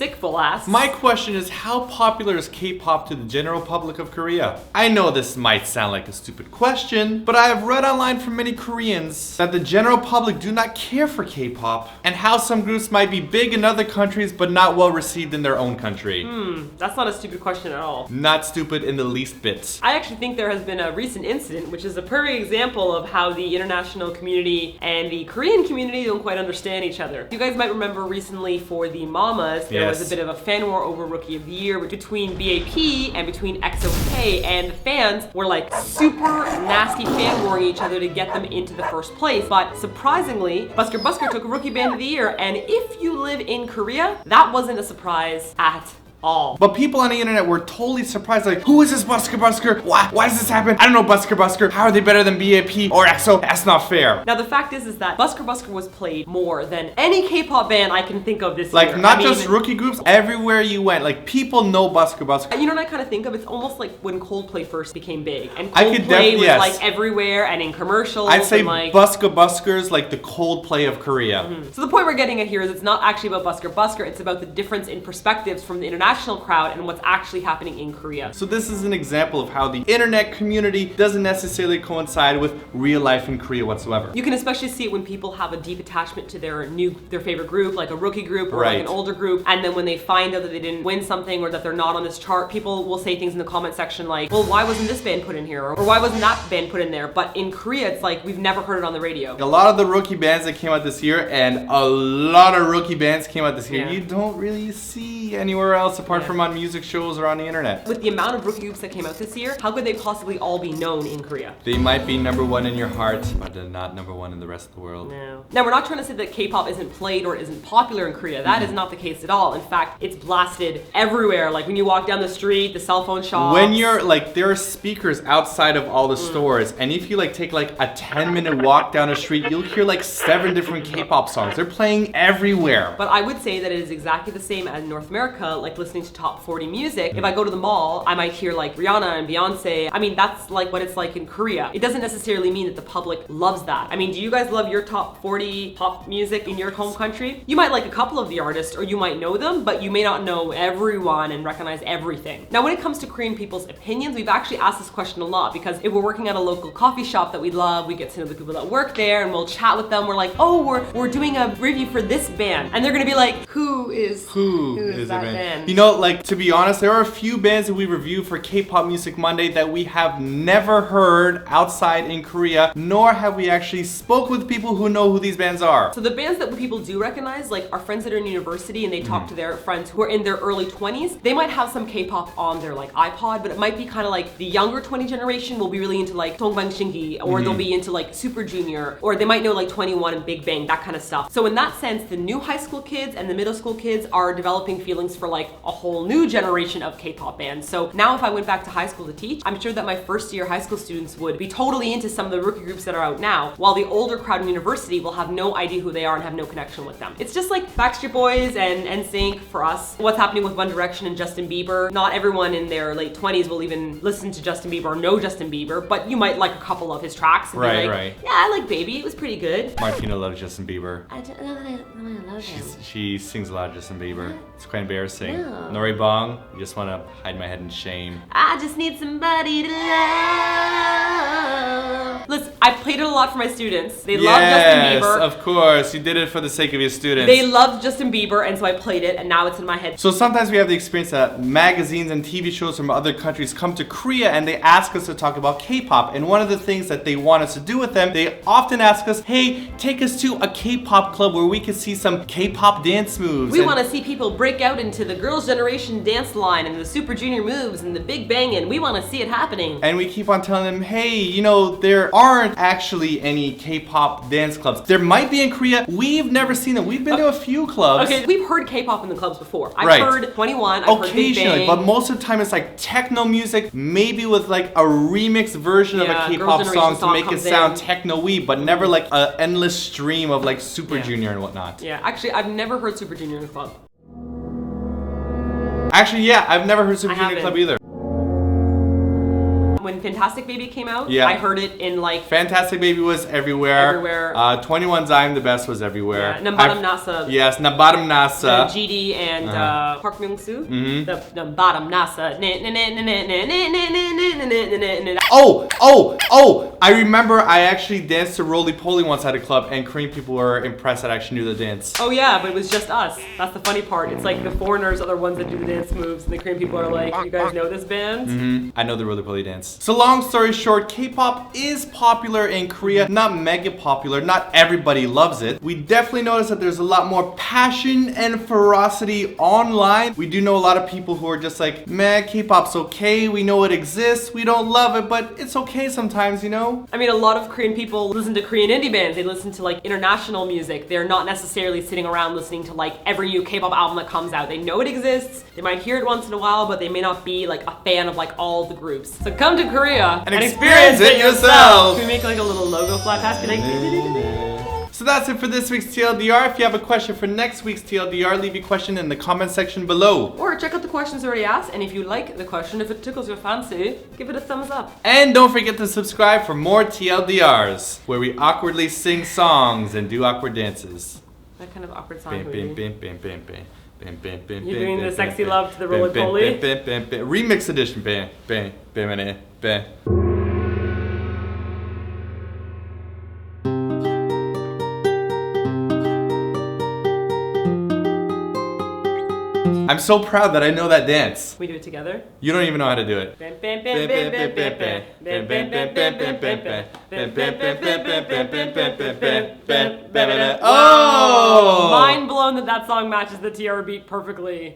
Sickful asks, my question is, how popular is K-pop to the general public of Korea? I know this might sound like a stupid question, but I have read online from many Koreans that the general public do not care for K-pop, and how some groups might be big in other countries but not well received in their own country. That's not a stupid question at all. Not stupid in the least bit. I actually think there has been a recent incident, which is a perfect example of how the international community and the Korean community don't quite understand each other. You guys might remember recently for the Mamas, there was a bit of a fan war over Rookie of the Year between BAP and between XOK, and the fans were like super nasty fan warring each other to get them into the first place. But surprisingly, Busker Busker took Rookie Band of the Year, and if you live in Korea, that wasn't a surprise at all. But people on the internet were totally surprised, like, who is this Busker Busker? Why does this happen? I don't know Busker Busker. How are they better than BAP or EXO? That's not fair. Now the fact is that Busker Busker was played more than any K-pop band I can think of this year. Like, not just rookie groups, everywhere you went, like, people know Busker Busker. And you know what I kind of think of? It's almost like when Coldplay first became big, and Coldplay was like everywhere and in commercials. I'd say and, like, Busker Busker's like the Coldplay of Korea. So the point we're getting at here is it's not actually about Busker Busker, it's about the difference in perspectives from the international crowd and what's actually happening in Korea. So this is an example of how the internet community doesn't necessarily coincide with real life in Korea whatsoever. You can especially see it when people have a deep attachment to their favorite group, like a rookie group or like an older group, and then when they find out that they didn't win something or that they're not on this chart, people will say things in the comment section like, well, why wasn't this band put in here? Or why wasn't that band put in there? But in Korea, it's like, we've never heard it on the radio. A lot of the rookie bands that came out this year, and a lot of rookie bands came out this year, you don't really see anywhere else apart from on music shows or on the internet. With the amount of rookie groups that came out this year, how could they possibly all be known in Korea? They might be #1 in your heart, but they're not #1 in the rest of the world. No. Now, we're not trying to say that K-pop isn't played or isn't popular in Korea. That is not the case at all. In fact, it's blasted everywhere. Like when you walk down the street, the cell phone shops. When you're like, there are speakers outside of all the stores, and if you like take like a 10-minute walk down the street, you'll hear like 7 different K-pop songs. They're playing everywhere. But I would say that it is exactly the same as North America, like listening to top 40 music. If I go to the mall, I might hear like Rihanna and Beyonce. I mean, that's like what it's like in Korea. It doesn't necessarily mean that the public loves that. I mean, do you guys love your top 40 pop music in your home country? You might like a couple of the artists, or you might know them, but you may not know everyone and recognize everything. Now, when it comes to Korean people's opinions, we've actually asked this question a lot, because if we're working at a local coffee shop that we love, we get to know the people that work there and we'll chat with them. We're like, oh, we're doing a review for this band. And they're gonna be like, who is that band? You know, like, to be honest, there are a few bands that we review for K-Pop Music Monday that we have never heard outside in Korea, nor have we actually spoke with people who know who these bands are. So the bands that people do recognize, like our friends that are in university and they talk to their friends who are in their early 20s, they might have some K-pop on their like iPod, but it might be kind of like the younger 20 generation will be really into like Dongbang Shingi, or they'll be into like Super Junior, or they might know like 21 and Big Bang, that kind of stuff. So in that sense, the new high school kids and the middle school kids are developing feelings for like a whole new generation of K-pop bands. So now if I went back to high school to teach, I'm sure that my first year high school students would be totally into some of the rookie groups that are out now, while the older crowd in university will have no idea who they are and have no connection with them. It's just like Backstreet Boys and NSYNC for us. What's happening with One Direction and Justin Bieber. Not everyone in their late 20s will even listen to Justin Bieber or know Justin Bieber, but you might like a couple of his tracks and be like, yeah, I like Baby, it was pretty good. Martina loves Justin Bieber. I don't know that I love him. She sings a lot of Justin Bieber. What? It's quite embarrassing. No. Nori Bong, you just want to hide my head in shame. I just need somebody to love. Listen, I played it a lot for my students. They love Justin Bieber. Yes, of course. You did it for the sake of your students. They loved Justin Bieber, and so I played it, and now it's in my head. So sometimes we have the experience that magazines and TV shows from other countries come to Korea and they ask us to talk about K-pop. And one of the things that they want us to do with them, they often ask us, hey, take us to a K-pop club where we can see some K-pop dance moves. We want to see people break out into the Girls' Generation dance line and the Super Junior moves and the Big Bang, and we want to see it happening. And we keep on telling them, hey, you know, there aren't actually any K-pop dance clubs. There might be in Korea. We've never seen them. We've been to a few clubs. Okay, we've heard K-pop in the clubs before. I've heard 21, I've heard Big Bang. But most of the time it's like techno music, maybe with like a remix version of a K-pop song to make it sound techno-y, but never like an endless stream of like Super Junior and whatnot. Yeah, actually, I've never heard Super Junior in the club. Actually, yeah, I've never heard Super Junior Club either. When Fantastic Baby came out, Yeah. I heard it in like Fantastic Baby was everywhere. Everywhere. 21's I'm the Best was everywhere. Nambaram Nasa. Yes, Nambaram Nasa. GD and Park Myung-soo. Mhm. The Nambaram Nasa. Oh! I remember I actually danced to Roly Poly once at a club, and Korean people were impressed that I actually knew the dance. Oh yeah, but it was just us. That's the funny part. It's like the foreigners are the ones that do the dance moves, and the Korean people are like, you guys know this band? I know the Roly Poly dance. So long story short, K-pop is popular in Korea, not mega popular. Not everybody loves it. We definitely notice that there's a lot more passion and ferocity online. We do know a lot of people who are just like, man, K-pop's okay. We know it exists. We don't love it, but it's okay sometimes, you know? I mean, a lot of Korean people listen to Korean indie bands. They listen to like international music. They're not necessarily sitting around listening to like every new K-pop album that comes out. They know it exists. They might hear it once in a while, but they may not be like a fan of like all the groups. So come to Korea And experience it yourself. Can we make like a little logo flat pass? Be like, So that's it for this week's TLDR. If you have a question for next week's TLDR, leave your question in the comment section below. or check out the questions already asked, and if you like the question, if it tickles your fancy, give it a thumbs up. And don't forget to subscribe for more TLDRs, where we awkwardly sing songs and do awkward dances. That kind of awkward song. Bam, Maybe. bam, bam, bam, bam, bam, bam, bam. You're doing the bam, sexy bam, love to the bam, roly bam, poly? bam, bam, bam, bam. Remix edition. Bam, bam, bam, bam, bam. I'm so proud that I know that dance. We do it together. You don't even know how to do it. Oh! Mind blown that that song matches the TR beat perfectly.